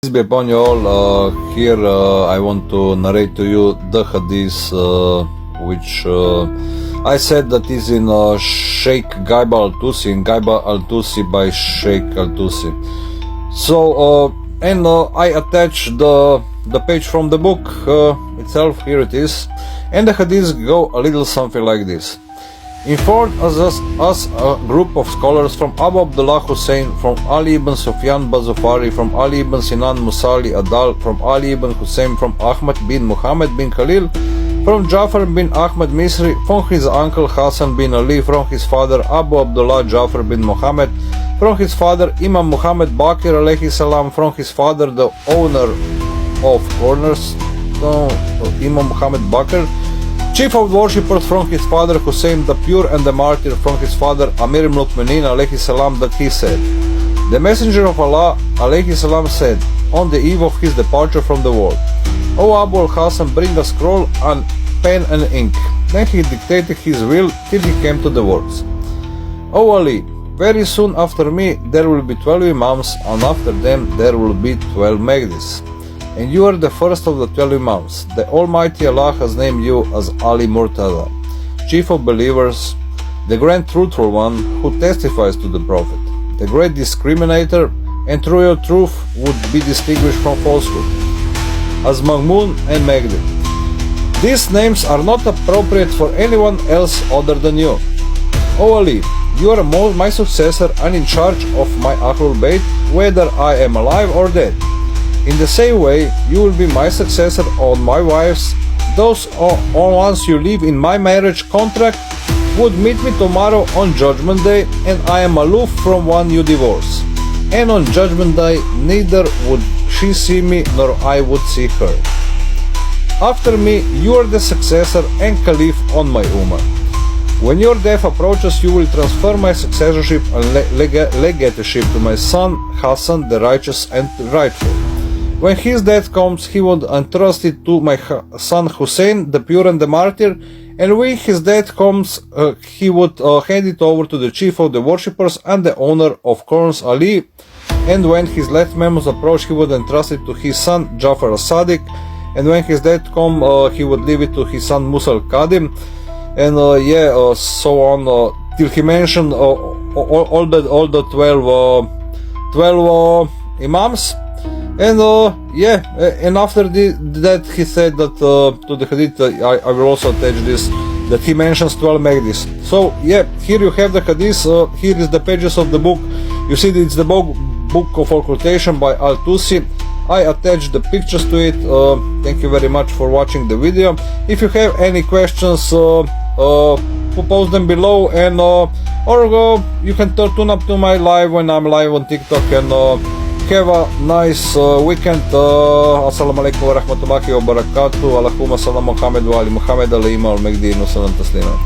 Peace be upon you all. Here I want to narrate to you the hadith which I said that is in Sheikh Gaiba al-Tusi, in Gaiba al-Tusi by Sheikh al-Tusi. So and I attached the page from the book itself. Here it is, and the hadiths go a little something like this. Informed us a group of scholars from Abu Abdullah Hussein, from Ali ibn Sufyan Bazufari, from Ali ibn Sinan Musali Adal, from Ali ibn Hussein, from Ahmad bin Muhammad bin Khalil, from Jafar bin Ahmad Misri, from his uncle Hassan bin Ali, from his father Abu Abdullah Jafar bin Muhammad, from his father Imam Muhammad Bakir alayhi salam, from his father the owner of cornerstone Imam Muhammad Bakir, chief of worshippers, from his father Hussein the pure and the martyr, from his father Amir al-Mu'minin alayhi salam, that he said, the messenger of Allah alayhi salam said, on the eve of his departure from the world, O Abu al-Hasan, bring a scroll and pen and ink. Then he dictated his will till he came to the words, O Ali, very soon after me there will be 12 Imams, and after them there will be 12 Mahdis. And you are the first of the 12 Imams. The Almighty Allah has named you as Ali Murtada, chief of believers, the grand truthful one who testifies to the Prophet, the great discriminator, and through your truth would be distinguished from falsehood, as Mamun and Mahdi. These names are not appropriate for anyone else other than you. O Ali, you are my successor and in charge of my Ahlul Bayt, whether I am alive or dead. In the same way, you will be my successor on my wives. Those ones you leave in my marriage contract would meet me tomorrow on Judgment Day, and I am aloof from one you divorce. And on Judgment Day, neither would she see me nor I would see her. After me, you are the successor and caliph on my ummah. When your death approaches, you will transfer my successorship and legatorship to my son Hassan, the righteous and rightful. When his death comes, he would entrust it to my son Hussein, the pure and the martyr, and when his death comes, he would hand it over to the chief of the worshippers and the owner of corns, Ali, and when his last moments approach, he would entrust it to his son Jafar as-Sadiq, and when his death comes, he would leave it to his son Musa al-Qadim, and so on, till he mentioned all the 12 Imams. And and after that he said that to the hadith I will also attach this, that he mentions 12 Mahdis. So here you have the hadith. Here is the pages of the book. You see it's the book of occultation by Al-Tusi. I attached the pictures to it. Thank you very much for watching the video. If you have any questions, post them below, and or you can tune up to my live when I'm live on TikTok, and have a nice weekend. Assalamu alaikum wa rahmatullahi wa barakatuh. Allahumma sallam Muhammad wa ali Muhammad alayhi wa al-Mahdi wa sallam taslima.